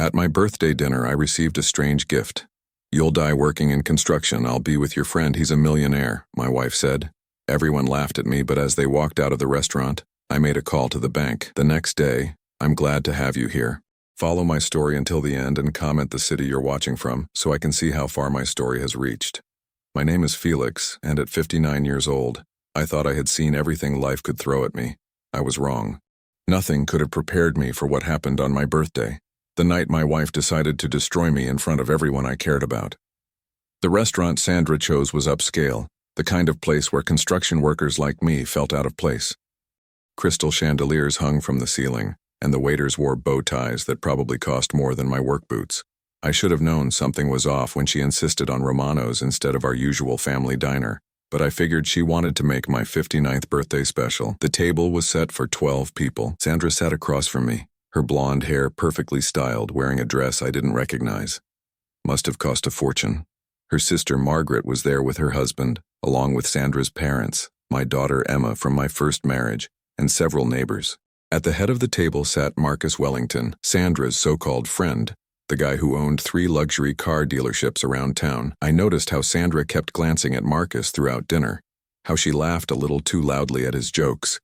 At my birthday dinner, I received a strange gift. "You'll die working in construction. I'll be with your friend. He's a millionaire," my wife said. Everyone laughed at me, but as they walked out of the restaurant, I made a call to the bank. The next day, "I'm glad to have you here. Follow my story until the end and comment the city you're watching from so I can see how far my story has reached." My name is Felix, and at 59 years old, I thought I had seen everything life could throw at me. I was wrong. Nothing could have prepared me for what happened on my birthday, the night my wife decided to destroy me in front of everyone I cared about. The restaurant Sandra chose was upscale, the kind of place where construction workers like me felt out of place. Crystal chandeliers hung from the ceiling, and the waiters wore bow ties that probably cost more than my work boots. I should have known something was off when she insisted on Romano's instead of our usual family diner, but I figured she wanted to make my 59th birthday special. The table was set for 12 people. Sandra sat across from me, her blonde hair perfectly styled, wearing a dress I didn't recognize. Must have cost a fortune. Her sister Margaret was there with her husband, along with Sandra's parents, my daughter Emma from my first marriage, and several neighbors. At the head of the table sat Marcus Wellington, Sandra's so-called friend, the guy who owned 3 luxury car dealerships around town. I noticed how Sandra kept glancing at Marcus throughout dinner, how she laughed a little too loudly at his jokes.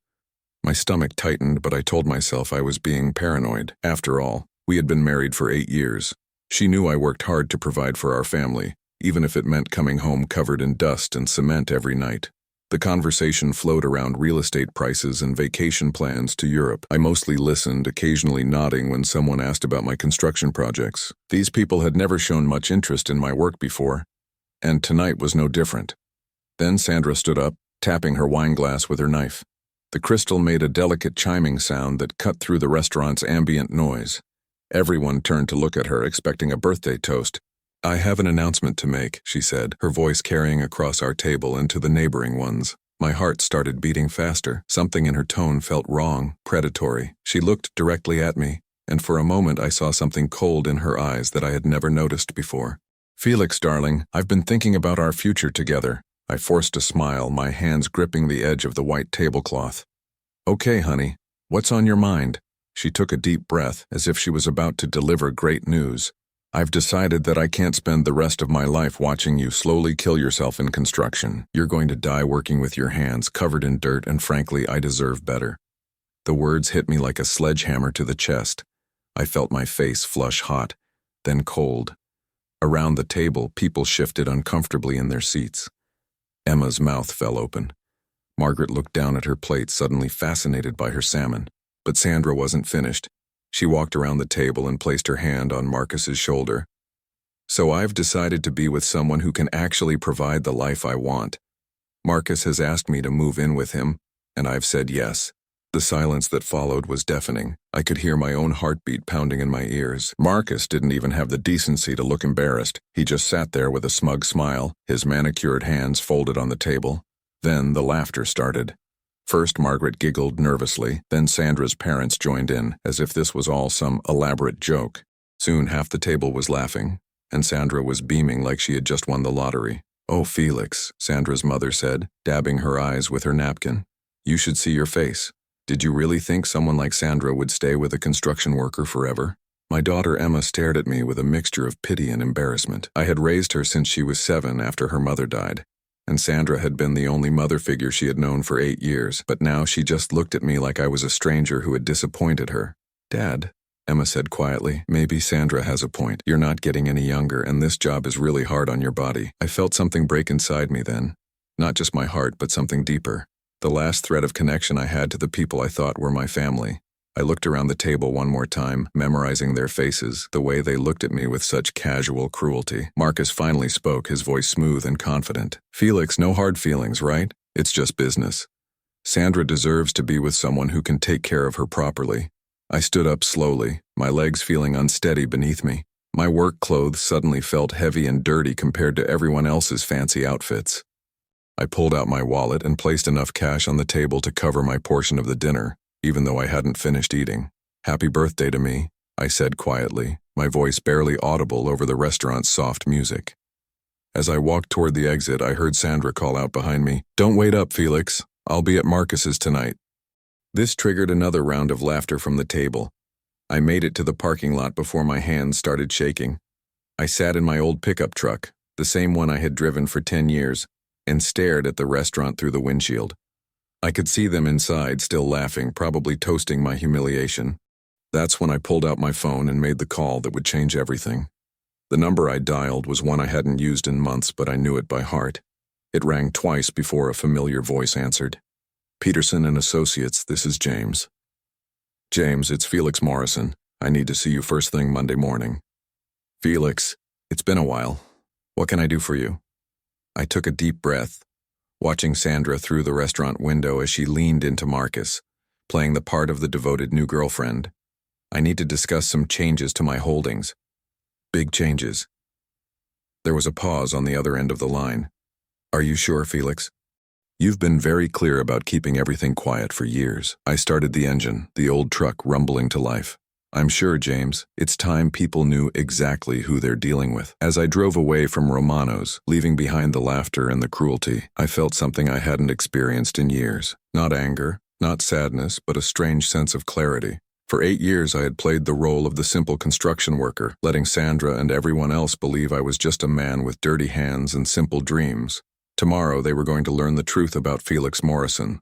My stomach tightened, but I told myself I was being paranoid. After all, we had been married for 8 years. She knew I worked hard to provide for our family, even if it meant coming home covered in dust and cement every night. The conversation flowed around real estate prices and vacation plans to Europe. I mostly listened, occasionally nodding when someone asked about my construction projects. These people had never shown much interest in my work before, and tonight was no different. Then Sandra stood up, tapping her wine glass with her knife. The crystal made a delicate chiming sound that cut through the restaurant's ambient noise. Everyone turned to look at her, expecting a birthday toast. "I have an announcement to make," she said, her voice carrying across our table and to the neighboring ones. My heart started beating faster. Something in her tone felt wrong, predatory. She looked directly at me, and for a moment I saw something cold in her eyes that I had never noticed before. "Felix, darling, I've been thinking about our future together." I forced a smile, my hands gripping the edge of the white tablecloth. "Okay, honey, what's on your mind?" She took a deep breath, as if she was about to deliver great news. "I've decided that I can't spend the rest of my life watching you slowly kill yourself in construction. You're going to die working with your hands covered in dirt, and frankly, I deserve better." The words hit me like a sledgehammer to the chest. I felt my face flush hot, then cold. Around the table, people shifted uncomfortably in their seats. Emma's mouth fell open. Margaret looked down at her plate, suddenly fascinated by her salmon. But Sandra wasn't finished. She walked around the table and placed her hand on Marcus's shoulder. "So I've decided to be with someone who can actually provide the life I want. Marcus has asked me to move in with him, and I've said yes." The silence that followed was deafening. I could hear my own heartbeat pounding in my ears. Marcus didn't even have the decency to look embarrassed. He just sat there with a smug smile, his manicured hands folded on the table. Then the laughter started. First, Margaret giggled nervously, then Sandra's parents joined in, as if this was all some elaborate joke. Soon half the table was laughing, and Sandra was beaming like she had just won the lottery. "Oh, Felix," Sandra's mother said, dabbing her eyes with her napkin. "You should see your face. Did you really think someone like Sandra would stay with a construction worker forever?" My daughter Emma stared at me with a mixture of pity and embarrassment. I had raised her since she was 7 after her mother died, and Sandra had been the only mother figure she had known for 8 years, but now she just looked at me like I was a stranger who had disappointed her. "Dad," Emma said quietly, "maybe Sandra has a point. You're not getting any younger, and this job is really hard on your body." I felt something break inside me then. Not just my heart, but something deeper. The last thread of connection I had to the people I thought were my family. I looked around the table one more time, memorizing their faces, the way they looked at me with such casual cruelty. Marcus finally spoke, his voice smooth and confident. "Felix, no hard feelings, right? It's just business. Sandra deserves to be with someone who can take care of her properly." I stood up slowly, my legs feeling unsteady beneath me. My work clothes suddenly felt heavy and dirty compared to everyone else's fancy outfits. I pulled out my wallet and placed enough cash on the table to cover my portion of the dinner, even though I hadn't finished eating. "Happy birthday to me," I said quietly, my voice barely audible over the restaurant's soft music. As I walked toward the exit, I heard Sandra call out behind me, "Don't wait up, Felix. I'll be at Marcus's tonight." This triggered another round of laughter from the table. I made it to the parking lot before my hands started shaking. I sat in my old pickup truck, the same one I had driven for 10 years, and stared at the restaurant through the windshield. I could see them inside, still laughing, probably toasting my humiliation. That's when I pulled out my phone and made the call that would change everything. The number I dialed was one I hadn't used in months, but I knew it by heart. It rang twice before a familiar voice answered. "Peterson and Associates, this is James." "James, it's Felix Morrison. I need to see you first thing Monday morning." "Felix, it's been a while. What can I do for you?" I took a deep breath, watching Sandra through the restaurant window as she leaned into Marcus, playing the part of the devoted new girlfriend. "I need to discuss some changes to my holdings." "Big changes." There was a pause on the other end of the line. "Are you sure, Felix? You've been very clear about keeping everything quiet for years." I started the engine, the old truck rumbling to life. "I'm sure, James. It's time people knew exactly who they're dealing with." As I drove away from Romano's, leaving behind the laughter and the cruelty, I felt something I hadn't experienced in years. Not anger, not sadness, but a strange sense of clarity. For 8 years I had played the role of the simple construction worker, letting Sandra and everyone else believe I was just a man with dirty hands and simple dreams. Tomorrow they were going to learn the truth about Felix Morrison.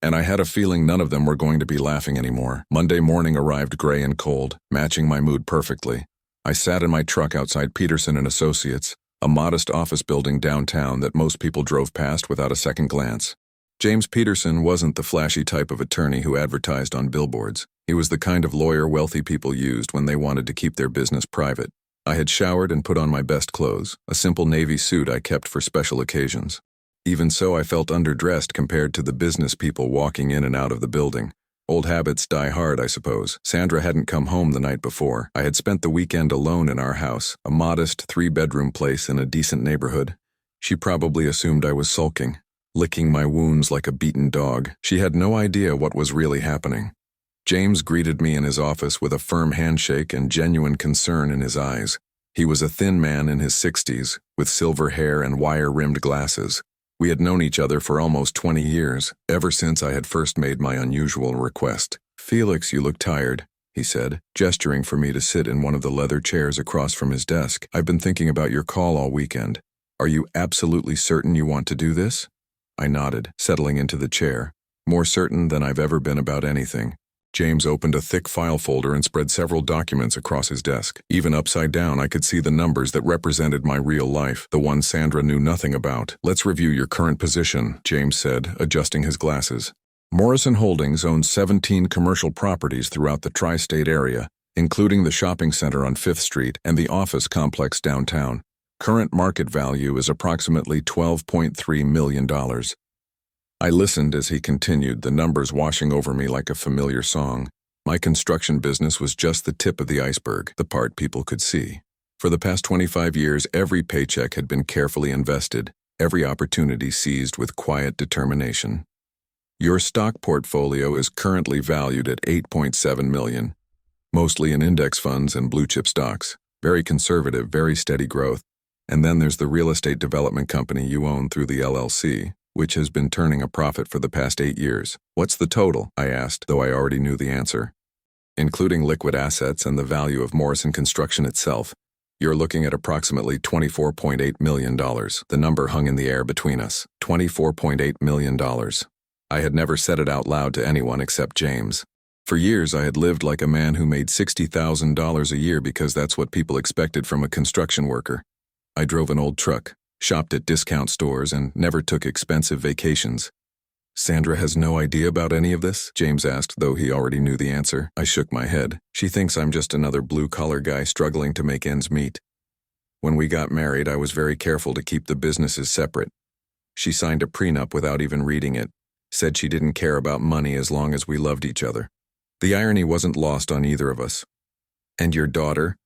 And I had a feeling none of them were going to be laughing anymore. Monday morning arrived gray and cold, matching my mood perfectly. I sat in my truck outside Peterson and Associates, a modest office building downtown that most people drove past without a second glance. James Peterson wasn't the flashy type of attorney who advertised on billboards. He was the kind of lawyer wealthy people used when they wanted to keep their business private. I had showered and put on my best clothes, a simple navy suit I kept for special occasions. Even so, I felt underdressed compared to the business people walking in and out of the building. Old habits die hard, I suppose. Sandra hadn't come home the night before. I had spent the weekend alone in our house, a modest 3-bedroom place in a decent neighborhood. She probably assumed I was sulking, licking my wounds like a beaten dog. She had no idea what was really happening. James greeted me in his office with a firm handshake and genuine concern in his eyes. He was a thin man in his 60s, with silver hair and wire-rimmed glasses. We had known each other for almost 20 years, ever since I had first made my unusual request. "Felix, you look tired," he said, gesturing for me to sit in one of the leather chairs across from his desk. "I've been thinking about your call all weekend. Are you absolutely certain you want to do this?" I nodded, settling into the chair, more certain than I've ever been about anything. James opened a thick file folder and spread several documents across his desk. Even upside down, I could see the numbers that represented my real life, the one Sandra knew nothing about. "Let's review your current position," James said, adjusting his glasses. "Morrison Holdings owns 17 commercial properties throughout the tri-state area, including the shopping center on 5th Street and the office complex downtown. Current market value is approximately $12.3 million. I listened as he continued, the numbers washing over me like a familiar song. My construction business was just the tip of the iceberg, the part people could see. For the past 25 years, every paycheck had been carefully invested, every opportunity seized with quiet determination. Your stock portfolio is currently valued at $8.7 million, mostly in index funds and blue-chip stocks. Very conservative, very steady growth. And then there's the real estate development company you own through the LLC, which has been turning a profit for the past 8 years. What's the total?" I asked, though I already knew the answer. "Including liquid assets and the value of Morrison Construction itself, you're looking at approximately $24.8 million. The number hung in the air between us. $24.8 million. I had never said it out loud to anyone except James. For years, I had lived like a man who made $60,000 a year because that's what people expected from a construction worker. I drove an old truck, shopped at discount stores, and never took expensive vacations." "Sandra has no idea about any of this?" James asked, though he already knew the answer. I shook my head. "She thinks I'm just another blue-collar guy struggling to make ends meet. When we got married, I was very careful to keep the businesses separate. She signed a prenup without even reading it, said she didn't care about money as long as we loved each other. The irony wasn't lost on either of us. And your daughter?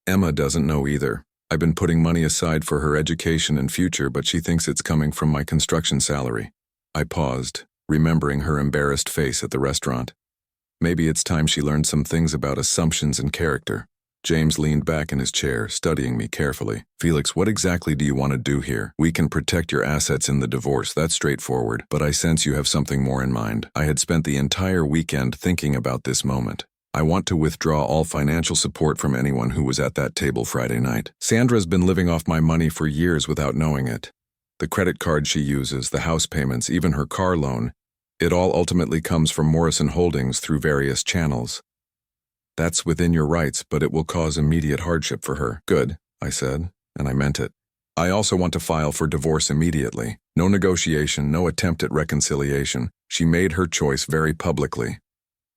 Emma doesn't know either. I've been putting money aside for her education and future, but she thinks it's coming from my construction salary." I paused, remembering her embarrassed face at the restaurant. Maybe it's time she learned some things about assumptions and character. James leaned back in his chair, studying me carefully. "Felix, what exactly do you want to do here? We can protect your assets in the divorce, that's straightforward, but I sense you have something more in mind." I had spent the entire weekend thinking about this moment. I want to withdraw all financial support from anyone who was at that table Friday night. Sandra's been living off my money for years without knowing it. The credit card she uses, the house payments, even her car loan, it all ultimately comes from Morrison Holdings through various channels. That's within your rights, but it will cause immediate hardship for her. Good, I said, and I meant it. I also want to file for divorce immediately. No negotiation, no attempt at reconciliation. She made her choice very publicly.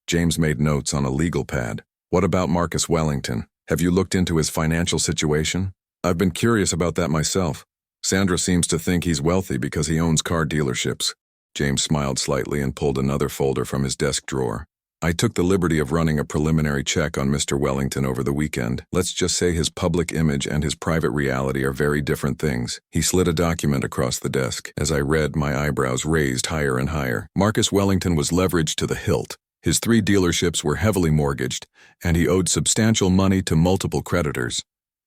James made notes on a legal pad. What about Marcus Wellington? Have you looked into his financial situation? I've been curious about that myself. Sandra seems to think he's wealthy because he owns car dealerships. James smiled slightly and pulled another folder from his desk drawer. I took the liberty of running a preliminary check on Mr. Wellington over the weekend. Let's just say his public image and his private reality are very different things. He slid a document across the desk. As I read, my eyebrows raised higher and higher. Marcus Wellington was leveraged to the hilt. His 3 dealerships were heavily mortgaged, and he owed substantial money to multiple creditors.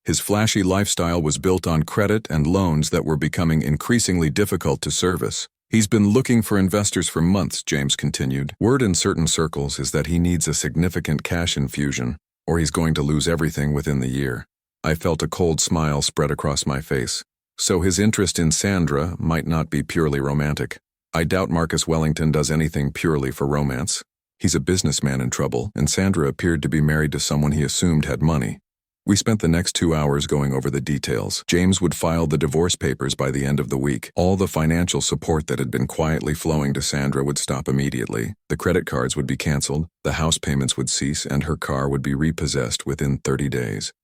His flashy lifestyle was built on credit and loans that were becoming increasingly difficult to service. He's been looking for investors for months, James continued. Word in certain circles is that he needs a significant cash infusion, or he's going to lose everything within the year. I felt a cold smile spread across my face. So his interest in Sandra might not be purely romantic. I doubt Marcus Wellington does anything purely for romance. He's a businessman in trouble, and Sandra appeared to be married to someone he assumed had money. We spent the next 2 hours going over the details. James would file the divorce papers by the end of the week. All the financial support that had been quietly flowing to Sandra would stop immediately. The credit cards would be canceled, the house payments would cease, and her car would be repossessed within 30 days.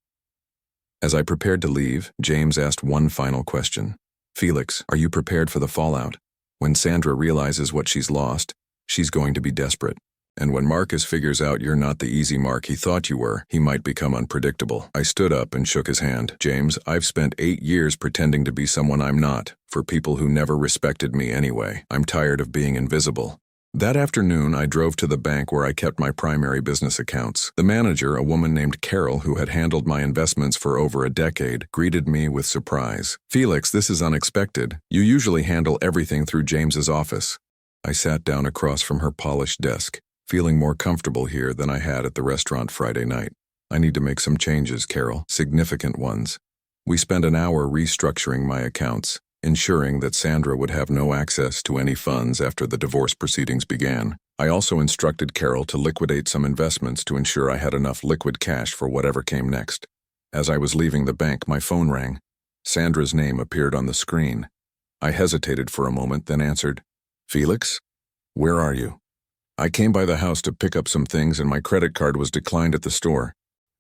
As I prepared to leave, James asked one final question. Felix, are you prepared for the fallout? When Sandra realizes what she's lost, she's going to be desperate. And when Marcus figures out you're not the easy mark he thought you were, he might become unpredictable. I stood up and shook his hand. James, I've spent 8 years pretending to be someone I'm not, for people who never respected me anyway. I'm tired of being invisible. That afternoon, I drove to the bank where I kept my primary business accounts. The manager, a woman named Carol, who had handled my investments for over a decade, greeted me with surprise. Felix, this is unexpected. You usually handle everything through James's office. I sat down across from her polished desk, feeling more comfortable here than I had at the restaurant Friday night. I need to make some changes, Carol, significant ones. We spent an hour restructuring my accounts, ensuring that Sandra would have no access to any funds after the divorce proceedings began. I also instructed Carol to liquidate some investments to ensure I had enough liquid cash for whatever came next. As I was leaving the bank, my phone rang. Sandra's name appeared on the screen. I hesitated for a moment, then answered, Felix? Where are you? I came by the house to pick up some things and my credit card was declined at the store.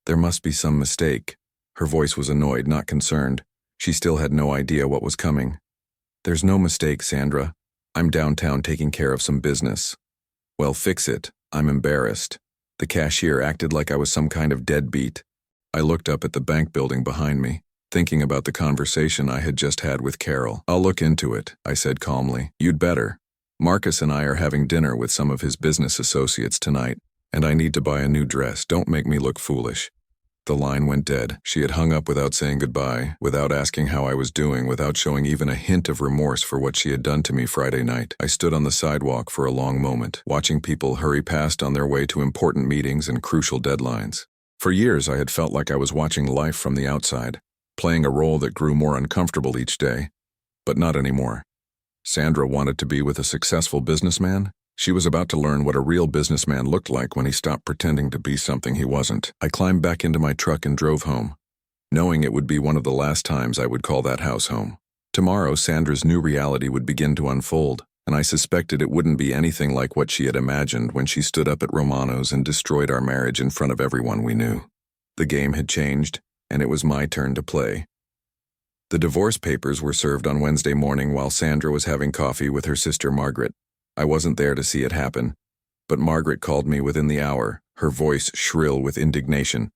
There must be some mistake. Her voice was annoyed, not concerned. She still had no idea what was coming. There's no mistake, Sandra. I'm downtown taking care of some business. Well, fix it. I'm embarrassed. The cashier acted like I was some kind of deadbeat. I looked up at the bank building behind me, thinking about the conversation I had just had with Carol. I'll look into it, I said calmly. You'd better. Marcus and I are having dinner with some of his business associates tonight, and I need to buy a new dress. Don't make me look foolish. The line went dead. She had hung up without saying goodbye, without asking how I was doing, without showing even a hint of remorse for what she had done to me Friday night. I stood on the sidewalk for a long moment, watching people hurry past on their way to important meetings and crucial deadlines. For years, I had felt like I was watching life from the outside, playing a role that grew more uncomfortable each day. But not anymore. Sandra wanted to be with a successful businessman. She was about to learn what a real businessman looked like when he stopped pretending to be something he wasn't. I climbed back into my truck and drove home, knowing it would be one of the last times I would call that house home. Tomorrow, Sandra's new reality would begin to unfold, and I suspected it wouldn't be anything like what she had imagined when she stood up at Romano's and destroyed our marriage in front of everyone we knew. The game had changed, and it was my turn to play. The divorce papers were served on Wednesday morning while Sandra was having coffee with her sister Margaret. I wasn't there to see it happen, but Margaret called me within the hour, her voice shrill with indignation.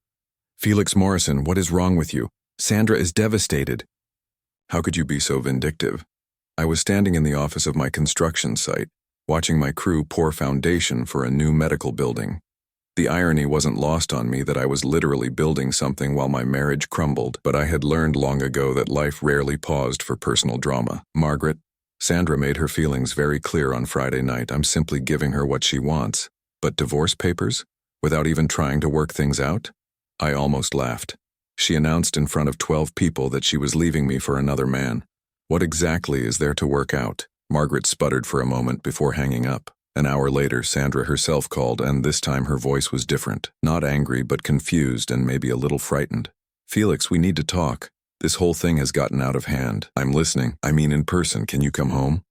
Felix Morrison, what is wrong with you? Sandra is devastated. How could you be so vindictive? I was standing in the office of my construction site, watching my crew pour foundation for a new medical building. The irony wasn't lost on me that I was literally building something while my marriage crumbled, but I had learned long ago that life rarely paused for personal drama. Margaret, Sandra made her feelings very clear on Friday night. I'm simply giving her what she wants. But divorce papers? Without even trying to work things out? I almost laughed. She announced in front of 12 people that she was leaving me for another man. What exactly is there to work out? Margaret sputtered for a moment before hanging up. An hour later, Sandra herself called, and this time her voice was different. Not angry, but confused and maybe a little frightened. Felix, we need to talk. This whole thing has gotten out of hand. I'm listening. I mean in person. Can you come home?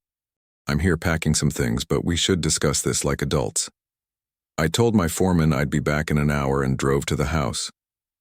I'm here packing some things, but we should discuss this like adults. I told my foreman I'd be back in an hour and drove to the house.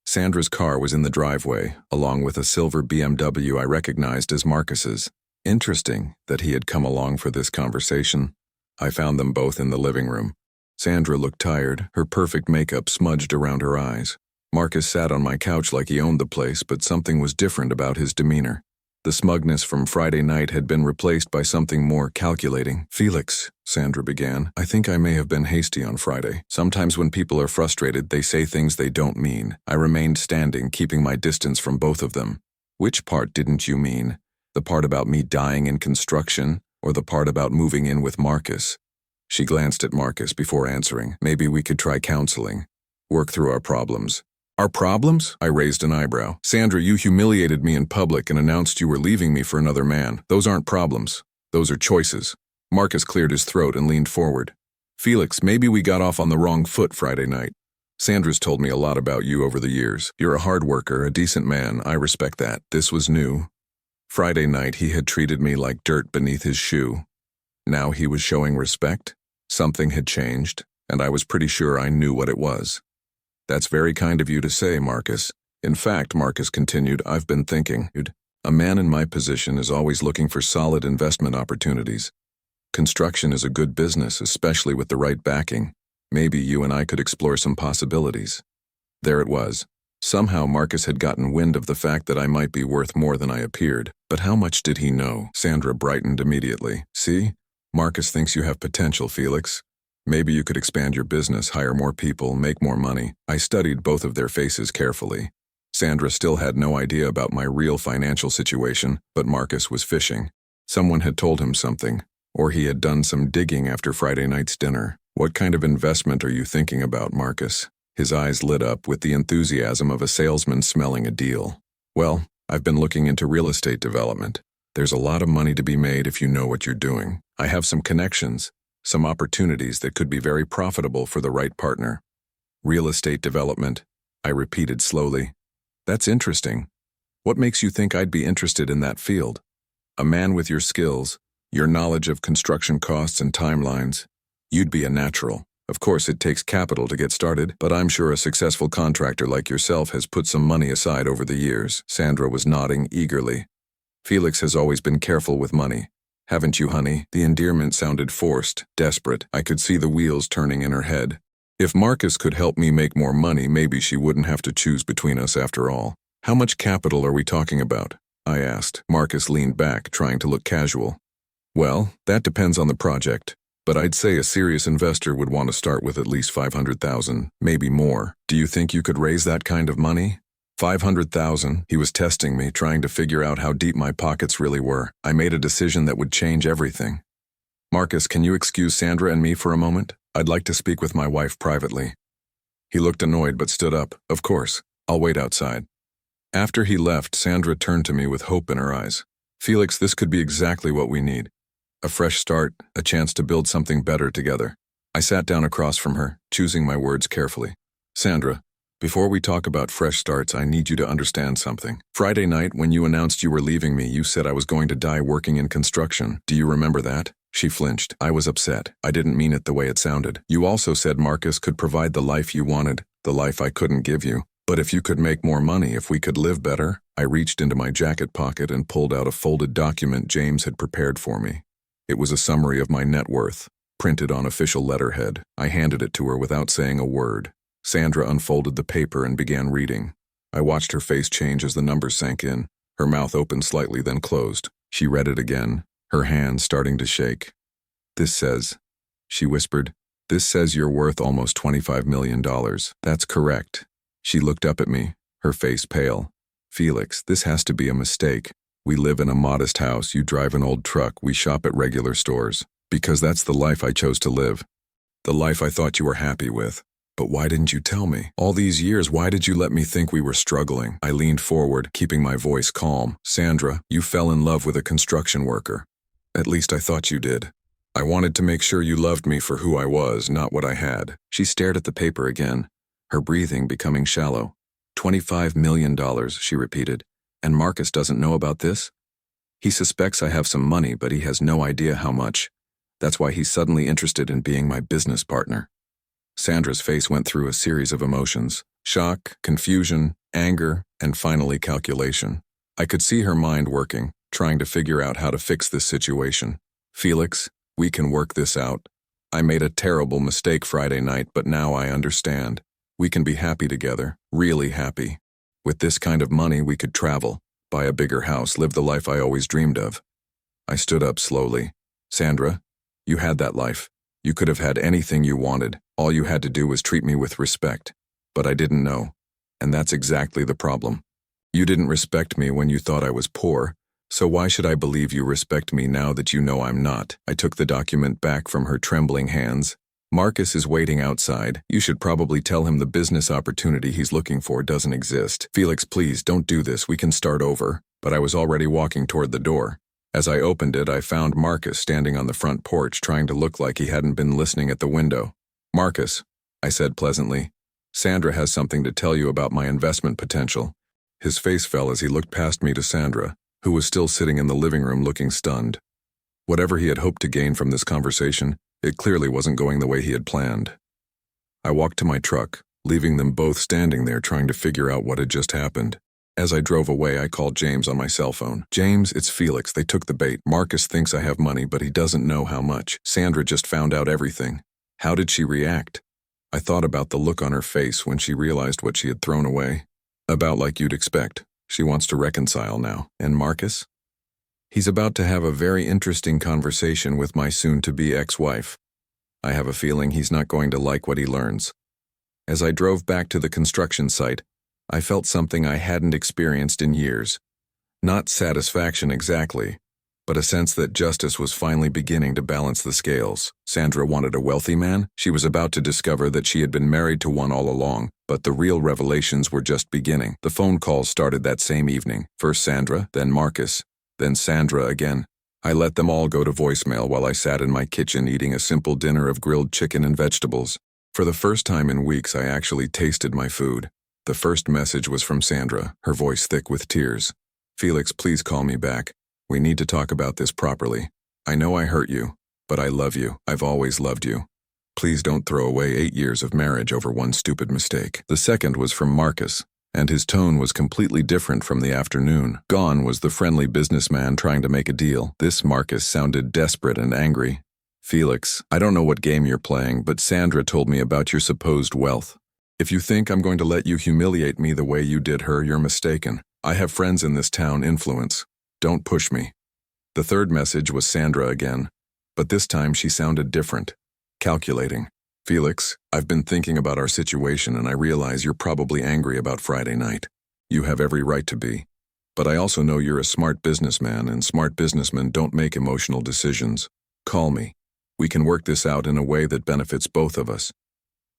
Sandra's car was in the driveway, along with a silver BMW I recognized as Marcus's. Interesting that he had come along for this conversation. I found them both in the living room. Sandra looked tired, her perfect makeup smudged around her eyes. Marcus sat on my couch like he owned the place, but something was different about his demeanor. The smugness from Friday night had been replaced by something more calculating. Felix, Sandra began, I think I may have been hasty on Friday. Sometimes when people are frustrated, they say things they don't mean. I remained standing, keeping my distance from both of them. Which part didn't you mean? The part about me dying in construction, or the part about moving in with Marcus? She glanced at Marcus before answering. Maybe we could try counseling. Work through our problems. Our problems? I raised an eyebrow. Sandra, you humiliated me in public and announced you were leaving me for another man. Those aren't problems. Those are choices. Marcus cleared his throat and leaned forward. Felix, maybe we got off on the wrong foot Friday night. Sandra's told me a lot about you over the years. You're a hard worker, a decent man. I respect that. This was new. Friday night he had treated me like dirt beneath his shoe. Now he was showing respect. Something had changed, and I was pretty sure I knew what it was. That's very kind of you to say, Marcus. In fact, Marcus continued, I've been thinking. A man in my position is always looking for solid investment opportunities. Construction is a good business, especially with the right backing. Maybe you and I could explore some possibilities. There it was. Somehow Marcus had gotten wind of the fact that I might be worth more than I appeared. But how much did he know? Sandra brightened immediately. See? Marcus thinks you have potential, Felix. Maybe you could expand your business, hire more people, make more money. I studied both of their faces carefully. Sandra still had no idea about my real financial situation, but Marcus was fishing. Someone had told him something, or he had done some digging after Friday night's dinner. What kind of investment are you thinking about, Marcus? His eyes lit up with the enthusiasm of a salesman smelling a deal. Well, I've been looking into real estate development. There's a lot of money to be made if you know what you're doing. I have some connections. Some opportunities that could be very profitable for the right partner. Real estate development, I repeated slowly. That's interesting. What makes you think I'd be interested in that field? A man with your skills, your knowledge of construction costs and timelines, you'd be a natural. Of course, it takes capital to get started, but I'm sure a successful contractor like yourself has put some money aside over the years. Sandra was nodding eagerly. Felix has always been careful with money. Haven't you, honey? The endearment sounded forced, desperate. I could see the wheels turning in her head. If Marcus could help me make more money, maybe she wouldn't have to choose between us after all. How much capital are we talking about? I asked. Marcus leaned back, trying to look casual. Well, that depends on the project. But I'd say a serious investor would want to start with at least $500,000, maybe more. Do you think you could raise that kind of money? $500,000. He was testing me, trying to figure out how deep my pockets really were. I made a decision that would change everything. Marcus, can you excuse Sandra and me for a moment? I'd like to speak with my wife privately. He looked annoyed but stood up. Of course. I'll wait outside. After he left, Sandra turned to me with hope in her eyes. Felix, this could be exactly what we need. A fresh start, a chance to build something better together. I sat down across from her, choosing my words carefully. Sandra, before we talk about fresh starts, I need you to understand something. Friday night, when you announced you were leaving me, you said I was going to die working in construction. Do you remember that? She flinched. I was upset. I didn't mean it the way it sounded. You also said Marcus could provide the life you wanted, the life I couldn't give you. But if you could make more money, if we could live better. I reached into my jacket pocket and pulled out a folded document James had prepared for me. It was a summary of my net worth, printed on official letterhead. I handed it to her without saying a word. Sandra unfolded the paper and began reading. I watched her face change as the numbers sank in. Her mouth opened slightly, then closed. She read it again, her hands starting to shake. This says, she whispered, this says you're worth almost $25 million. That's correct. She looked up at me, her face pale. Felix, this has to be a mistake. We live in a modest house, you drive an old truck, we shop at regular stores. Because that's the life I chose to live. The life I thought you were happy with. But why didn't you tell me? All these years, why did you let me think we were struggling? I leaned forward, keeping my voice calm. Sandra, you fell in love with a construction worker. At least I thought you did. I wanted to make sure you loved me for who I was, not what I had. She stared at the paper again, her breathing becoming shallow. $25 million, she repeated. And Marcus doesn't know about this? He suspects I have some money, but he has no idea how much. That's why he's suddenly interested in being my business partner. Sandra's face went through a series of emotions: shock, confusion, anger, and finally calculation. I could see her mind working, trying to figure out how to fix this situation. Felix, we can work this out. I made a terrible mistake Friday night, but now I understand. We can be happy together, really happy. With this kind of money, we could travel, buy a bigger house, live the life I always dreamed of. I stood up slowly. Sandra, you had that life. You could have had anything you wanted. All you had to do was treat me with respect. But I didn't know. And that's exactly the problem. You didn't respect me when you thought I was poor, so why should I believe you respect me now that you know I'm not? I took the document back from her trembling hands. Marcus is waiting outside. You should probably tell him the business opportunity he's looking for doesn't exist. Felix, please, don't do this. We can start over. But I was already walking toward the door. As I opened it, I found Marcus standing on the front porch, trying to look like he hadn't been listening at the window. Marcus, I said pleasantly, Sandra has something to tell you about my investment potential. His face fell as he looked past me to Sandra, who was still sitting in the living room looking stunned. Whatever he had hoped to gain from this conversation, it clearly wasn't going the way he had planned. I walked to my truck, leaving them both standing there trying to figure out what had just happened. As I drove away, I called James on my cell phone. James, it's Felix. They took the bait. Marcus thinks I have money, but he doesn't know how much. Sandra just found out everything. How did she react? I thought about the look on her face when she realized what she had thrown away. About like you'd expect. She wants to reconcile now. And Marcus? He's about to have a very interesting conversation with my soon-to-be ex-wife. I have a feeling he's not going to like what he learns. As I drove back to the construction site, I felt something I hadn't experienced in years. Not satisfaction exactly, but a sense that justice was finally beginning to balance the scales. Sandra wanted a wealthy man. She was about to discover that she had been married to one all along, but the real revelations were just beginning. The phone calls started that same evening. First Sandra, then Marcus, then Sandra again. I let them all go to voicemail while I sat in my kitchen eating a simple dinner of grilled chicken and vegetables. For the first time in weeks, I actually tasted my food. The first message was from Sandra, her voice thick with tears. Felix, please call me back. We need to talk about this properly. I know I hurt you, but I love you. I've always loved you. Please don't throw away 8 years of marriage over one stupid mistake. The second was from Marcus, and his tone was completely different from the afternoon. Gone was the friendly businessman trying to make a deal. This Marcus sounded desperate and angry. Felix, I don't know what game you're playing, but Sandra told me about your supposed wealth. If you think I'm going to let you humiliate me the way you did her, you're mistaken. I have friends in this town, influence. Don't push me. The third message was Sandra again, but this time she sounded different, calculating. Felix, I've been thinking about our situation and I realize you're probably angry about Friday night. You have every right to be. But I also know you're a smart businessman and smart businessmen don't make emotional decisions. Call me. We can work this out in a way that benefits both of us.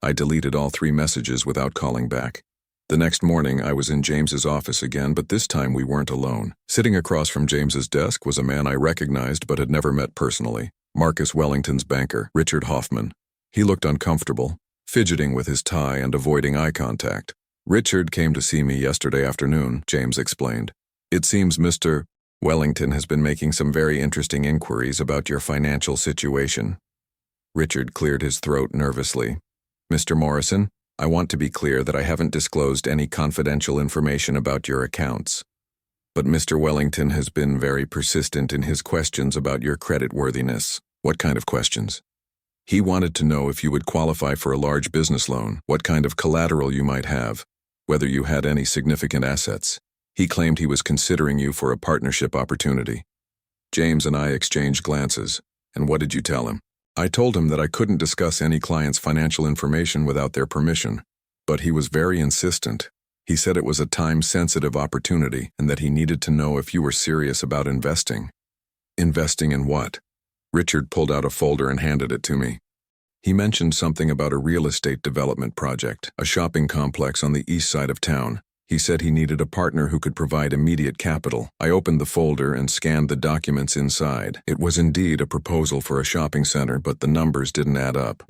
I deleted all 3 messages without calling back. The next morning, I was in James's office again, but this time we weren't alone. Sitting across from James's desk was a man I recognized but had never met personally, Marcus Wellington's banker, Richard Hoffman. He looked uncomfortable, fidgeting with his tie and avoiding eye contact. Richard came to see me yesterday afternoon, James explained. It seems Mr. Wellington has been making some very interesting inquiries about your financial situation. Richard cleared his throat nervously. Mr. Morrison, I want to be clear that I haven't disclosed any confidential information about your accounts. But Mr. Wellington has been very persistent in his questions about your creditworthiness. What kind of questions? He wanted to know if you would qualify for a large business loan, what kind of collateral you might have, whether you had any significant assets. He claimed he was considering you for a partnership opportunity. James and I exchanged glances. And what did you tell him? I told him that I couldn't discuss any client's financial information without their permission, but he was very insistent. He said it was a time-sensitive opportunity and that he needed to know if you were serious about investing. Investing in what? Richard pulled out a folder and handed it to me. He mentioned something about a real estate development project, a shopping complex on the east side of town. He said he needed a partner who could provide immediate capital. I opened the folder and scanned the documents inside. It was indeed a proposal for a shopping center, but the numbers didn't add up.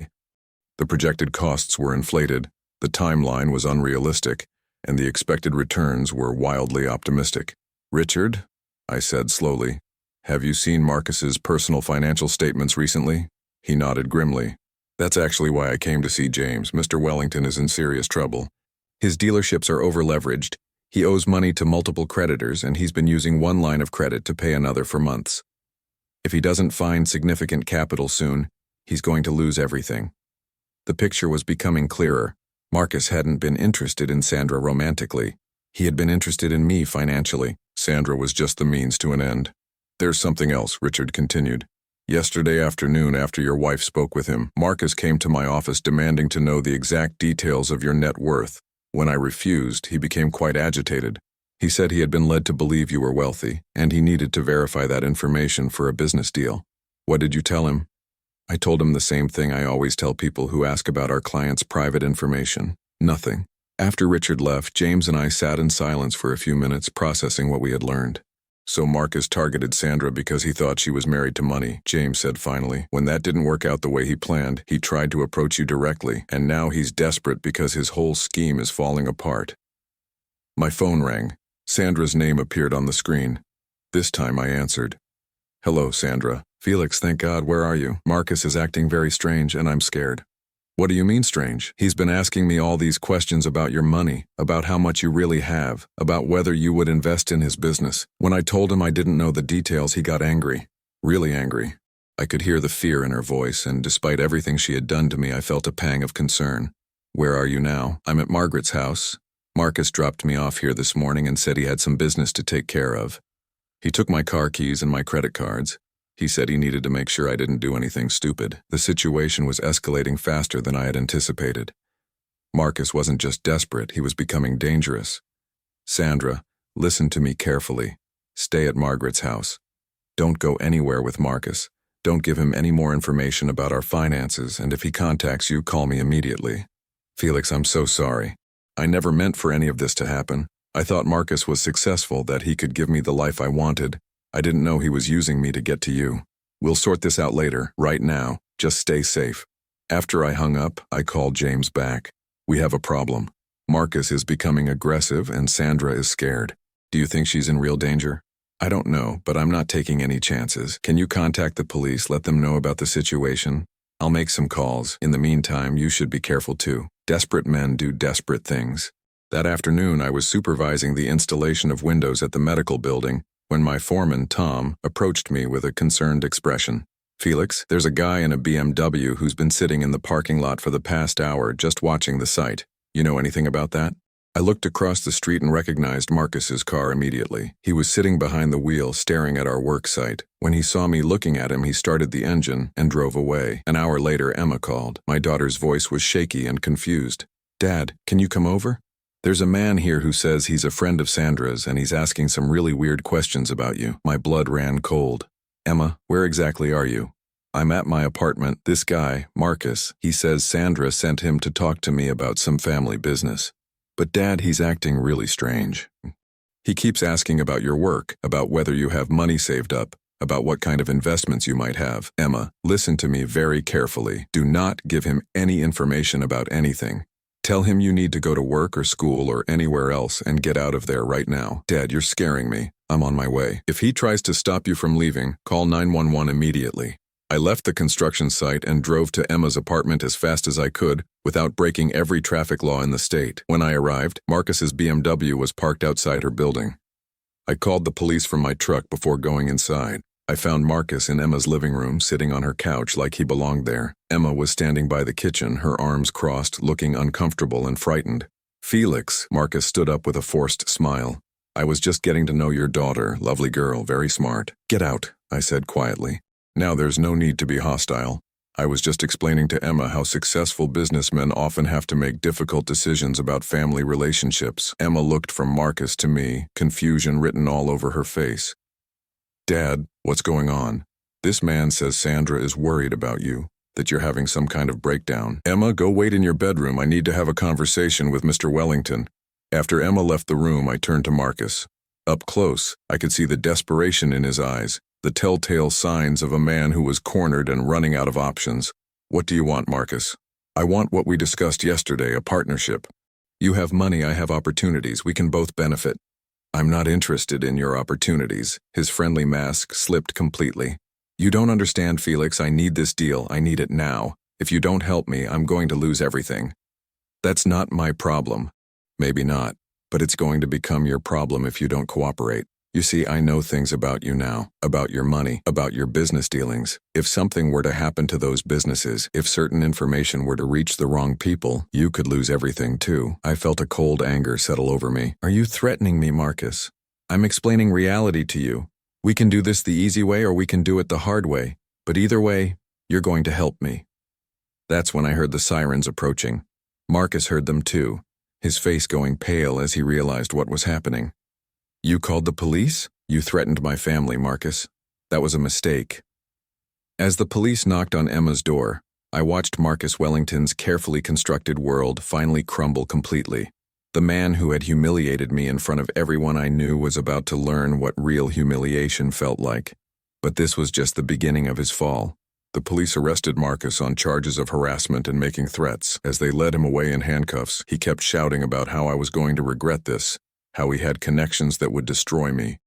The projected costs were inflated, the timeline was unrealistic, and the expected returns were wildly optimistic. "Richard," I said slowly, "have you seen Marcus's personal financial statements recently?" He nodded grimly. "That's actually why I came to see James. Mr. Wellington is in serious trouble. His dealerships are over-leveraged. He owes money to multiple creditors, and he's been using one line of credit to pay another for months. If he doesn't find significant capital soon, he's going to lose everything." The picture was becoming clearer. Marcus hadn't been interested in Sandra romantically. He had been interested in me financially. Sandra was just the means to an end. "There's something else," Richard continued. "Yesterday afternoon, after your wife spoke with him, Marcus came to my office demanding to know the exact details of your net worth. When I refused, he became quite agitated. He said he had been led to believe you were wealthy, and he needed to verify that information for a business deal." "What did you tell him?" I told him the same thing I always tell people who ask about our clients' private information. Nothing. After Richard left, James and I sat in silence for a few minutes, processing what we had learned. "So Marcus targeted Sandra because he thought she was married to money," James said finally. "When that didn't work out the way he planned, he tried to approach you directly, and now he's desperate because his whole scheme is falling apart." My phone rang. Sandra's name appeared on the screen. This time I answered. "Hello, Sandra." "Felix, thank God, where are you? Marcus is acting very strange, and I'm scared." "What do you mean strange?" "He's been asking me all these questions about your money, about how much you really have, about whether you would invest in his business. When I told him I didn't know the details, he got angry. Really angry." I could hear the fear in her voice, and despite everything she had done to me, I felt a pang of concern. "Where are you now?" "I'm at Margaret's house. Marcus dropped me off here this morning and said he had some business to take care of. He took my car keys and my credit cards. He said he needed to make sure I didn't do anything stupid." The situation was escalating faster than I had anticipated. Marcus wasn't just desperate, he was becoming dangerous. "Sandra, listen to me carefully. Stay at Margaret's house. Don't go anywhere with Marcus. Don't give him any more information about our finances, and if he contacts you, call me immediately." "Felix, I'm so sorry. I never meant for any of this to happen. I thought Marcus was successful, that he could give me the life I wanted. I didn't know he was using me to get to you. We'll sort this out later. Right now, just stay safe." After I hung up, I called James back. "We have a problem. Marcus is becoming aggressive and Sandra is scared. Do you think she's in real danger?" "I don't know, but I'm not taking any chances. Can you contact the police, let them know about the situation? I'll make some calls. In the meantime, you should be careful too. Desperate men do desperate things." That afternoon, I was supervising the installation of windows at the medical building when my foreman, Tom, approached me with a concerned expression. "Felix, there's a guy in a BMW who's been sitting in the parking lot for the past hour just watching the site. You know anything about that?" I looked across the street and recognized Marcus's car immediately. He was sitting behind the wheel staring at our work site. When he saw me looking at him, he started the engine and drove away. An hour later, Emma called. My daughter's voice was shaky and confused. "Dad, can you come over? There's a man here who says he's a friend of Sandra's and he's asking some really weird questions about you." My blood ran cold. "Emma, where exactly are you?" "I'm at my apartment. This guy, Marcus, he says Sandra sent him to talk to me about some family business. But Dad, he's acting really strange. He keeps asking about your work, about whether you have money saved up, about what kind of investments you might have." "Emma, listen to me very carefully. Do not give him any information about anything. Tell him you need to go to work or school or anywhere else and get out of there right now." "Dad, you're scaring me. I'm on my way. If he tries to stop you from leaving, call 911 immediately." I left the construction site and drove to Emma's apartment as fast as I could without breaking every traffic law in the state. When I arrived, Marcus's BMW was parked outside her building. I called the police from my truck before going inside. I found Marcus in Emma's living room, sitting on her couch like he belonged there. Emma was standing by the kitchen, her arms crossed, looking uncomfortable and frightened. "Felix," Marcus stood up with a forced smile. "I was just getting to know your daughter, lovely girl, very smart." "Get out," I said quietly. "Now there's no need to be hostile. I was just explaining to Emma how successful businessmen often have to make difficult decisions about family relationships." Emma looked from Marcus to me, confusion written all over her face. "Dad, what's going on? This man says Sandra is worried about you, that you're having some kind of breakdown. Emma, go wait in your bedroom. I need to have a conversation with Mr. Wellington. After Emma left the room, I turned to Marcus. Up close, I could see the desperation in his eyes, the telltale signs of a man who was cornered and running out of options. What do you want, Marcus? I want what we discussed yesterday, a partnership. You have money, I have opportunities. We can both benefit. I'm not interested in your opportunities. His friendly mask slipped completely. You don't understand, Felix. I need this deal. I need it now. If you don't help me, I'm going to lose everything. That's not my problem. Maybe not, but it's going to become your problem if you don't cooperate. You see, I know things about you now, about your money, about your business dealings. If something were to happen to those businesses, if certain information were to reach the wrong people, you could lose everything too. I felt a cold anger settle over me. Are you threatening me, Marcus? I'm explaining reality to you. We can do this the easy way or we can do it the hard way, but either way, you're going to help me. That's when I heard the sirens approaching. Marcus heard them too, his face going pale as he realized what was happening. You called the police? You threatened my family, Marcus. That was a mistake. As the police knocked on Emma's door, I watched Marcus Wellington's carefully constructed world finally crumble completely. The man who had humiliated me in front of everyone I knew was about to learn what real humiliation felt like. But this was just the beginning of his fall. The police arrested Marcus on charges of harassment and making threats. As they led him away in handcuffs, he kept shouting about how I was going to regret this, how he had connections that would destroy me.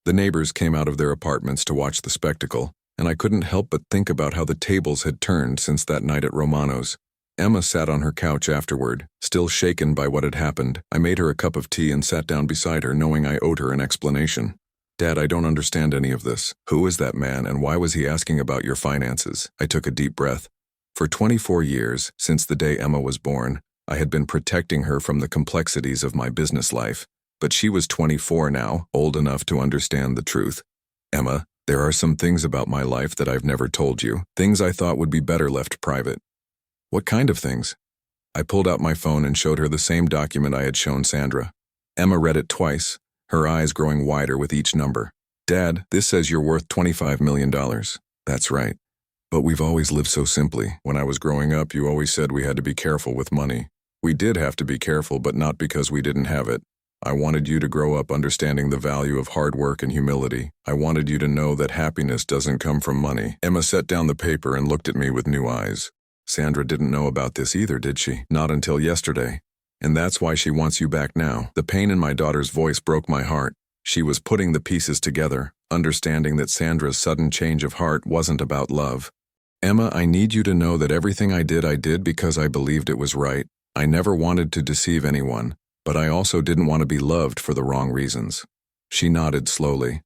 The neighbors came out of their apartments to watch the spectacle, and I couldn't help but think about how the tables had turned since that night at Romano's. Emma sat on her couch afterward, still shaken by what had happened. I made her a cup of tea and sat down beside her, knowing I owed her an explanation. Dad, I don't understand any of this. Who is that man, and why was he asking about your finances? I took a deep breath. For 24 years, since the day Emma was born, I had been protecting her from the complexities of my business life. But she was 24 now, old enough to understand the truth. Emma, there are some things about my life that I've never told you, things I thought would be better left private. What kind of things? I pulled out my phone and showed her the same document I had shown Sandra. Emma read it twice, her eyes growing wider with each number. Dad, this says you're worth $25 million. That's right. But we've always lived so simply. When I was growing up, you always said we had to be careful with money. We did have to be careful, but not because we didn't have it. I wanted you to grow up understanding the value of hard work and humility. I wanted you to know that happiness doesn't come from money. Emma set down the paper and looked at me with new eyes. Sandra didn't know about this either, did she? Not until yesterday. And that's why she wants you back now. The pain in my daughter's voice broke my heart. She was putting the pieces together, understanding that Sandra's sudden change of heart wasn't about love. Emma, I need you to know that everything I did because I believed it was right. I never wanted to deceive anyone. But I also didn't want to be loved for the wrong reasons. She nodded slowly.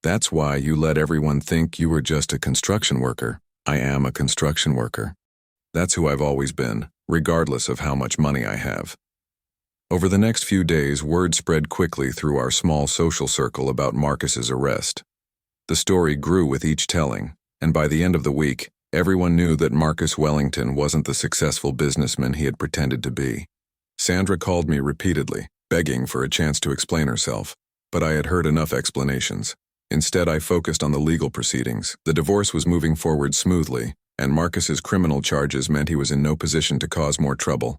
That's why you let everyone think you were just a construction worker. I am a construction worker. That's who I've always been, regardless of how much money I have. Over the next few days, word spread quickly through our small social circle about Marcus's arrest. The story grew with each telling, and by the end of the week, everyone knew that Marcus Wellington wasn't the successful businessman he had pretended to be. Sandra called me repeatedly, begging for a chance to explain herself, but I had heard enough explanations. Instead, I focused on the legal proceedings. The divorce was moving forward smoothly, and Marcus's criminal charges meant he was in no position to cause more trouble.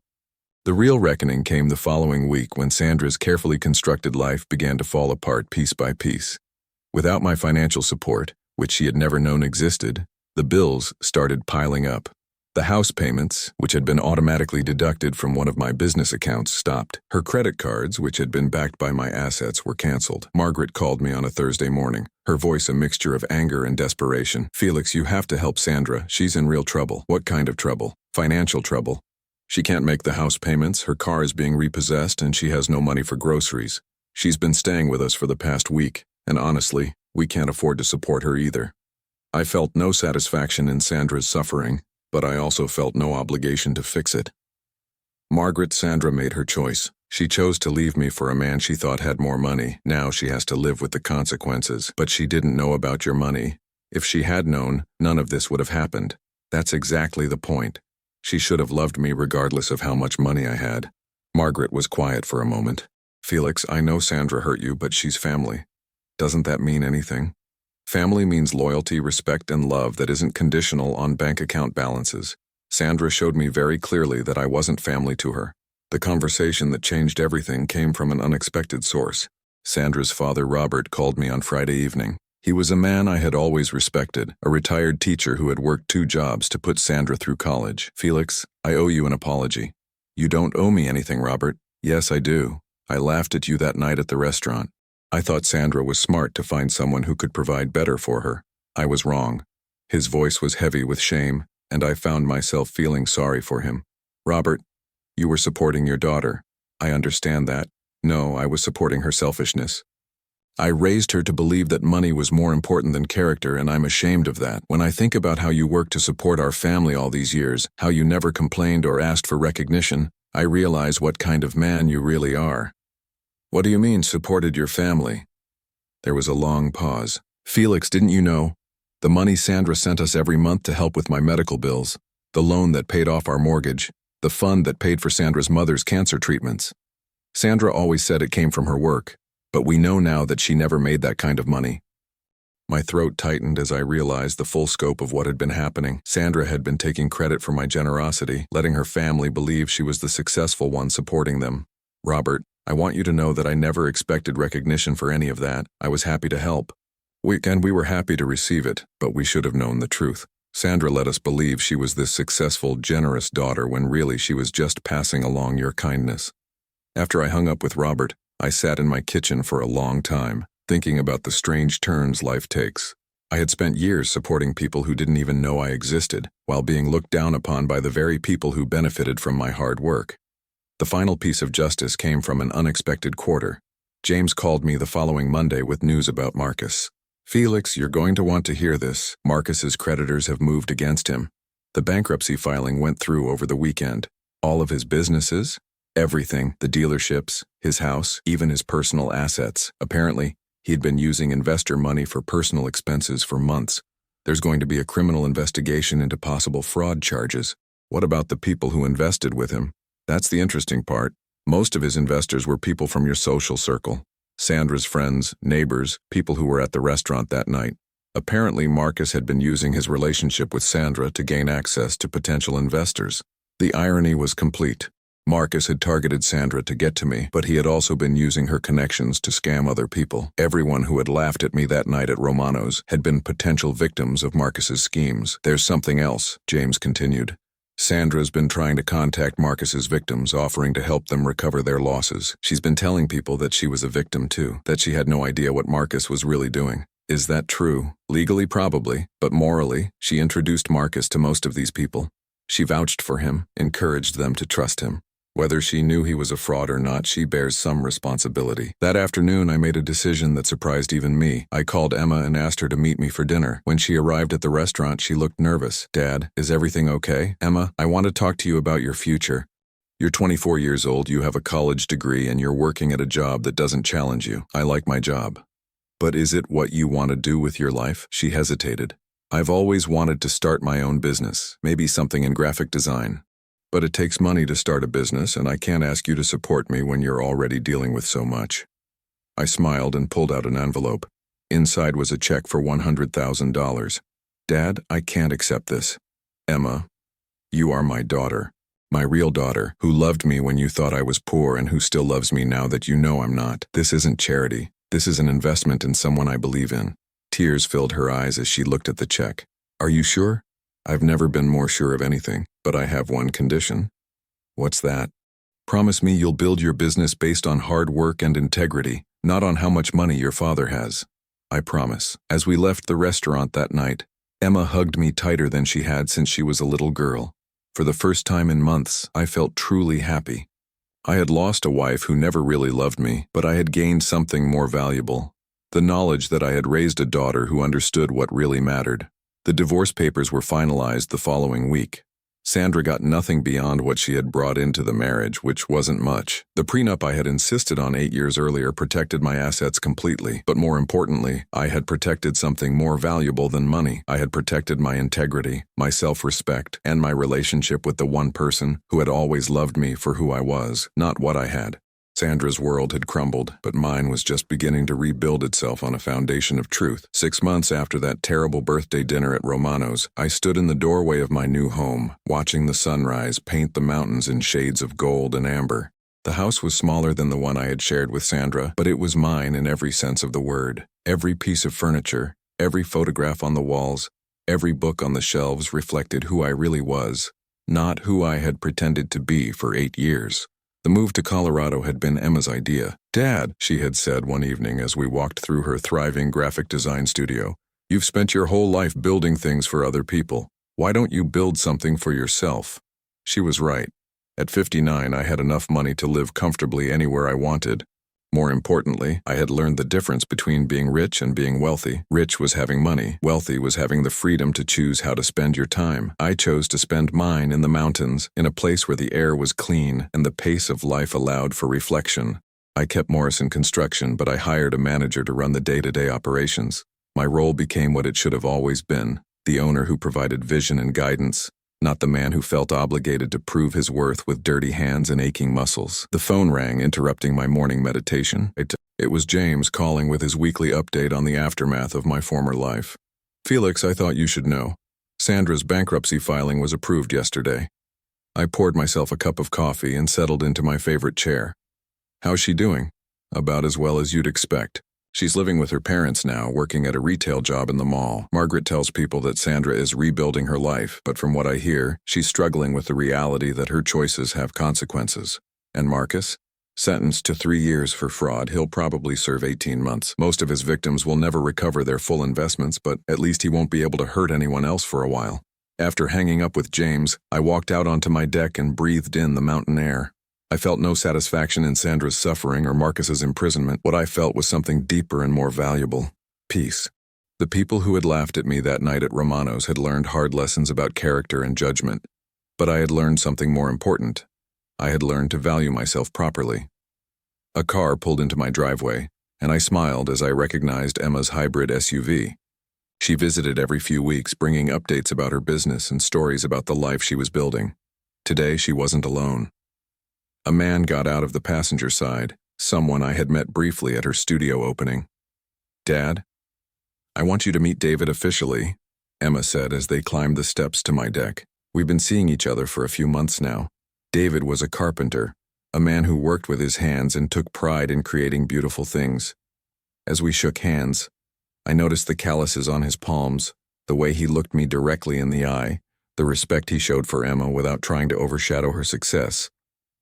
The real reckoning came the following week when Sandra's carefully constructed life began to fall apart piece by piece. Without my financial support, which she had never known existed, the bills started piling up. The house payments, which had been automatically deducted from one of my business accounts, stopped. Her credit cards, which had been backed by my assets, were canceled. Margaret called me on a Thursday morning, her voice a mixture of anger and desperation. Felix, you have to help Sandra. She's in real trouble. What kind of trouble? Financial trouble. She can't make the house payments, her car is being repossessed, and she has no money for groceries. She's been staying with us for the past week, and honestly, we can't afford to support her either. I felt no satisfaction in Sandra's suffering, but I also felt no obligation to fix it. Sandra made her choice. She chose to leave me for a man she thought had more money. Now she has to live with the consequences. But she didn't know about your money. If she had known, none of this would have happened. That's exactly the point. She should have loved me regardless of how much money I had. Margaret was quiet for a moment. Felix, I know Sandra hurt you, but she's family. Doesn't that mean anything? Family means loyalty, respect, and love that isn't conditional on bank account balances. Sandra showed me very clearly that I wasn't family to her. The conversation that changed everything came from an unexpected source. Sandra's father, Robert, called me on Friday evening. He was a man I had always respected, a retired teacher who had worked 2 jobs to put Sandra through college. "Felix, I owe you an apology." "You don't owe me anything, Robert." "Yes, I do. I laughed at you that night at the restaurant. I thought Sandra was smart to find someone who could provide better for her. I was wrong." His voice was heavy with shame, and I found myself feeling sorry for him. "Robert, you were supporting your daughter. I understand that. No, I was supporting her selfishness. I raised her to believe that money was more important than character, and I'm ashamed of that. When I think about how you worked to support our family all these years, how you never complained or asked for recognition, I realize what kind of man you really are." "What do you mean, supported your family?" There was a long pause. "Felix, didn't you know? The money Sandra sent us every month to help with my medical bills, the loan that paid off our mortgage, the fund that paid for Sandra's mother's cancer treatments. Sandra always said it came from her work, but we know now that she never made that kind of money." My throat tightened as I realized the full scope of what had been happening. Sandra had been taking credit for my generosity, letting her family believe she was the successful one supporting them. "Robert, I want you to know that I never expected recognition for any of that. I was happy to help. We were happy to receive it, but we should have known the truth. Sandra let us believe she was this successful, generous daughter when really she was just passing along your kindness." After I hung up with Robert, I sat in my kitchen for a long time, thinking about the strange turns life takes. I had spent years supporting people who didn't even know I existed, while being looked down upon by the very people who benefited from my hard work. The final piece of justice came from an unexpected quarter. James called me the following Monday with news about Marcus. "Felix, you're going to want to hear this. Marcus's creditors have moved against him. The bankruptcy filing went through over the weekend. All of his businesses, everything, the dealerships, his house, even his personal assets. Apparently, he'd been using investor money for personal expenses for months. There's going to be a criminal investigation into possible fraud charges. What about the people who invested with him? That's the interesting part. Most of his investors were people from your social circle. Sandra's friends, neighbors, people who were at the restaurant that night. Apparently, Marcus had been using his relationship with Sandra to gain access to potential investors. The irony was complete. Marcus had targeted Sandra to get to me, but he had also been using her connections to scam other people. Everyone who had laughed at me that night at Romano's had been potential victims of Marcus's schemes. "There's something else," James continued. "Sandra's been trying to contact Marcus's victims, offering to help them recover their losses. She's been telling people that she was a victim too, that she had no idea what Marcus was really doing. Is that true? Legally, probably, but morally, she introduced Marcus to most of these people. She vouched for him, encouraged them to trust him. Whether she knew he was a fraud or not, she bears some responsibility. That afternoon, I made a decision that surprised even me. I called Emma and asked her to meet me for dinner. When she arrived at the restaurant, she looked nervous. "Dad, is everything okay?" "Emma, I want to talk to you about your future. You're 24 years old, you have a college degree, and you're working at a job that doesn't challenge you. I like my job. But is it what you want to do with your life?" She hesitated. "I've always wanted to start my own business, maybe something in graphic design. But it takes money to start a business, and I can't ask you to support me when you're already dealing with so much." I smiled and pulled out an envelope. Inside was a check for $100,000. "Dad, I can't accept this." "Emma, you are my daughter. My real daughter, who loved me when you thought I was poor and who still loves me now that you know I'm not. This isn't charity. This is an investment in someone I believe in." Tears filled her eyes as she looked at the check. "Are you sure?" "I've never been more sure of anything, but I have one condition." "What's that?" "Promise me you'll build your business based on hard work and integrity, not on how much money your father has." "I promise." As we left the restaurant that night, Emma hugged me tighter than she had since she was a little girl. For the first time in months, I felt truly happy. I had lost a wife who never really loved me, but I had gained something more valuable: the knowledge that I had raised a daughter who understood what really mattered. The divorce papers were finalized the following week. Sandra got nothing beyond what she had brought into the marriage, which wasn't much. The prenup I had insisted on 8 years earlier protected my assets completely, but more importantly, I had protected something more valuable than money. I had protected my integrity, my self-respect, and my relationship with the one person who had always loved me for who I was, not what I had. Sandra's world had crumbled, but mine was just beginning to rebuild itself on a foundation of truth. 6 months after that terrible birthday dinner at Romano's, I stood in the doorway of my new home, watching the sunrise paint the mountains in shades of gold and amber. The house was smaller than the one I had shared with Sandra, but it was mine in every sense of the word. Every piece of furniture, every photograph on the walls, every book on the shelves reflected who I really was, not who I had pretended to be for 8 years. The move to Colorado had been Emma's idea. "Dad," she had said one evening as we walked through her thriving graphic design studio, "you've spent your whole life building things for other people. Why don't you build something for yourself?" She was right. At 59, I had enough money to live comfortably anywhere I wanted. More importantly, I had learned the difference between being rich and being wealthy. Rich was having money. Wealthy was having the freedom to choose how to spend your time. I chose to spend mine in the mountains, in a place where the air was clean and the pace of life allowed for reflection. I kept Morrison Construction, but I hired a manager to run the day-to-day operations. My role became what it should have always been, the owner who provided vision and guidance, not the man who felt obligated to prove his worth with dirty hands and aching muscles. The phone rang, interrupting my morning meditation. It was James calling with his weekly update on the aftermath of my former life. "Felix, I thought you should know. Sandra's bankruptcy filing was approved yesterday." I poured myself a cup of coffee and settled into my favorite chair. "How's she doing?" "About as well as you'd expect. She's living with her parents now, working at a retail job in the mall. Margaret tells people that Sandra is rebuilding her life, but from what I hear, she's struggling with the reality that her choices have consequences." "And Marcus?" "Sentenced to 3 years for fraud. He'll probably serve 18 months. Most of his victims will never recover their full investments, but at least he won't be able to hurt anyone else for a while." After hanging up with James, I walked out onto my deck and breathed in the mountain air. I felt no satisfaction in Sandra's suffering or Marcus's imprisonment. What I felt was something deeper and more valuable: peace. The people who had laughed at me that night at Romano's had learned hard lessons about character and judgment. But I had learned something more important. I had learned to value myself properly. A car pulled into my driveway, and I smiled as I recognized Emma's hybrid SUV. She visited every few weeks, bringing updates about her business and stories about the life she was building. Today, she wasn't alone. A man got out of the passenger side, someone I had met briefly at her studio opening. "Dad, I want you to meet David officially," Emma said as they climbed the steps to my deck. "We've been seeing each other for a few months now." David was a carpenter, a man who worked with his hands and took pride in creating beautiful things. As we shook hands, I noticed the calluses on his palms, the way he looked me directly in the eye, the respect he showed for Emma without trying to overshadow her success.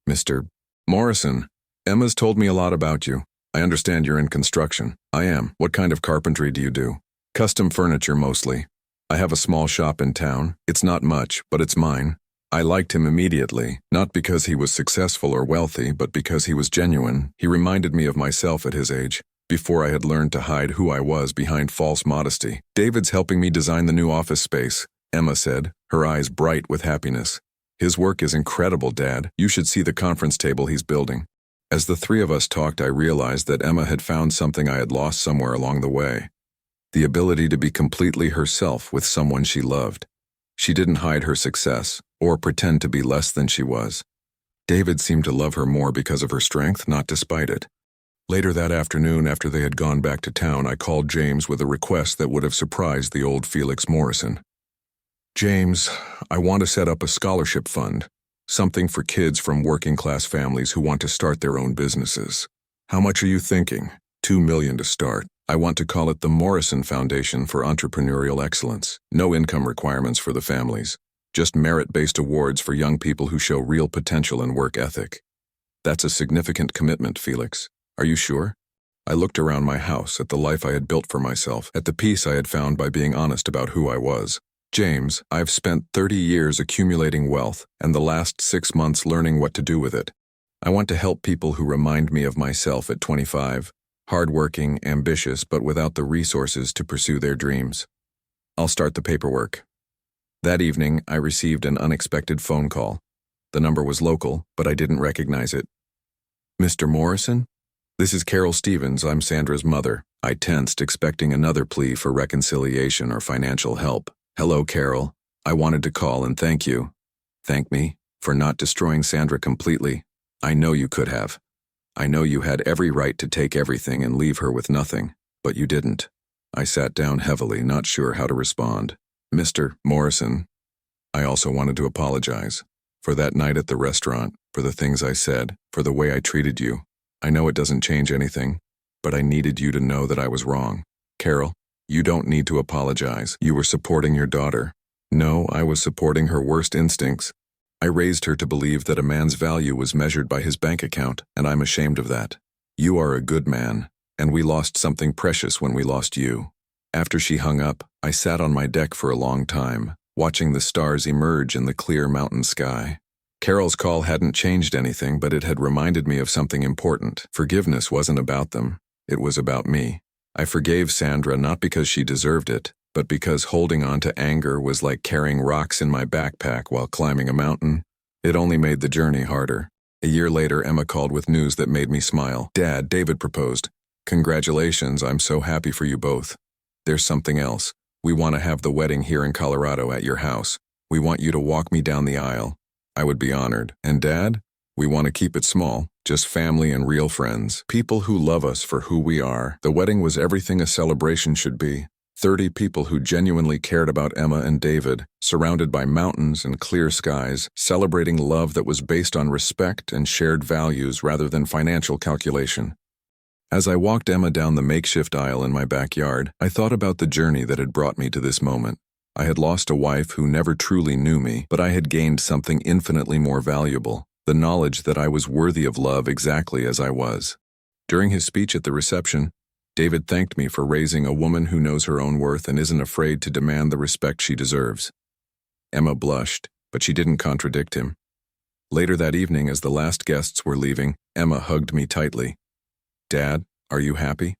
"Mr. Morrison, Emma's told me a lot about you. I understand you're in construction." "I am. What kind of carpentry do you do?" "Custom furniture mostly. I have a small shop in town. It's not much, but it's mine." I liked him immediately, not because he was successful or wealthy, but because he was genuine. He reminded me of myself at his age, before I had learned to hide who I was behind false modesty. "David's helping me design the new office space," Emma said, her eyes bright with happiness. "His work is incredible, Dad. You should see the conference table he's building." As the three of us talked, I realized that Emma had found something I had lost somewhere along the way: the ability to be completely herself with someone she loved. She didn't hide her success or pretend to be less than she was. David seemed to love her more because of her strength, not despite it. Later that afternoon, after they had gone back to town, I called James with a request that would have surprised the old Felix Morrison. "James, I want to set up a scholarship fund, something for kids from working-class families who want to start their own businesses. How much are you thinking?" $2 million to start. I want to call it the Morrison Foundation for Entrepreneurial Excellence. No income requirements for the families, just merit-based awards for young people who show real potential and work ethic." "That's a significant commitment, Felix. Are you sure?" I looked around my house, at the life I had built for myself, at the peace I had found by being honest about who I was. "James, I've spent 30 years accumulating wealth, and the last 6 months learning what to do with it. I want to help people who remind me of myself at 25, hardworking, ambitious, but without the resources to pursue their dreams. I'll start the paperwork." That evening, I received an unexpected phone call. The number was local, but I didn't recognize it. "Mr. Morrison? This is Carol Stevens. I'm Sandra's mother." I tensed, expecting another plea for reconciliation or financial help. "Hello, Carol. I wanted to call and thank you." "Thank me? For not destroying Sandra completely? I know you could have." I know you had every right to take everything and leave her with nothing, but you didn't. I sat down heavily, not sure how to respond. Mr. Morrison, I also wanted to apologize. For that night at the restaurant, for the things I said, for the way I treated you. I know it doesn't change anything, but I needed you to know that I was wrong. Carol, you don't need to apologize. You were supporting your daughter. No, I was supporting her worst instincts. I raised her to believe that a man's value was measured by his bank account, and I'm ashamed of that. You are a good man, and we lost something precious when we lost you. After she hung up, I sat on my deck for a long time, watching the stars emerge in the clear mountain sky. Carol's call hadn't changed anything, but it had reminded me of something important. Forgiveness wasn't about them. It was about me. I forgave Sandra not because she deserved it, but because holding on to anger was like carrying rocks in my backpack while climbing a mountain. It only made the journey harder. A year later, Emma called with news that made me smile. Dad, David proposed. Congratulations, I'm so happy for you both. There's something else. We want to have the wedding here in Colorado at your house. We want you to walk me down the aisle. I would be honored. And Dad, we want to keep it small, just family and real friends, people who love us for who we are. The wedding was everything a celebration should be. 30 people who genuinely cared about Emma and David, surrounded by mountains and clear skies, celebrating love that was based on respect and shared values rather than financial calculation. As I walked Emma down the makeshift aisle in my backyard, I thought about the journey that had brought me to this moment. I had lost a wife who never truly knew me, but I had gained something infinitely more valuable, the knowledge that I was worthy of love exactly as I was. During his speech at the reception, David thanked me for raising a woman who knows her own worth and isn't afraid to demand the respect she deserves. Emma blushed, but she didn't contradict him. Later that evening, as the last guests were leaving, Emma hugged me tightly. Dad, are you happy?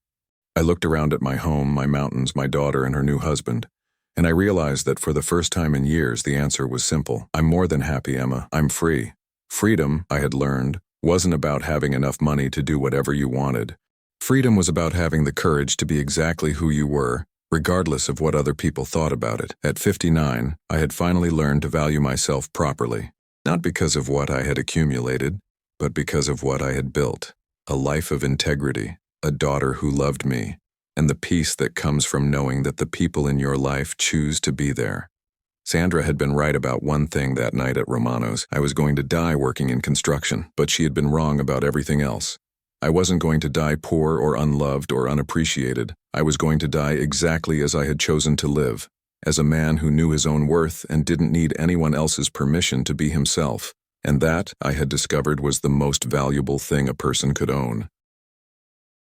I looked around at my home, my mountains, my daughter, and her new husband, and I realized that for the first time in years, the answer was simple. I'm more than happy, Emma. I'm free. Freedom, I had learned, wasn't about having enough money to do whatever you wanted. Freedom was about having the courage to be exactly who you were, regardless of what other people thought about it. At 59, I had finally learned to value myself properly, not because of what I had accumulated, but because of what I had built. A life of integrity, a daughter who loved me, and the peace that comes from knowing that the people in your life choose to be there. Sandra had been right about one thing that night at Romano's. I was going to die working in construction, but she had been wrong about everything else. I wasn't going to die poor or unloved or unappreciated. I was going to die exactly as I had chosen to live, as a man who knew his own worth and didn't need anyone else's permission to be himself. And that, I had discovered, was the most valuable thing a person could own.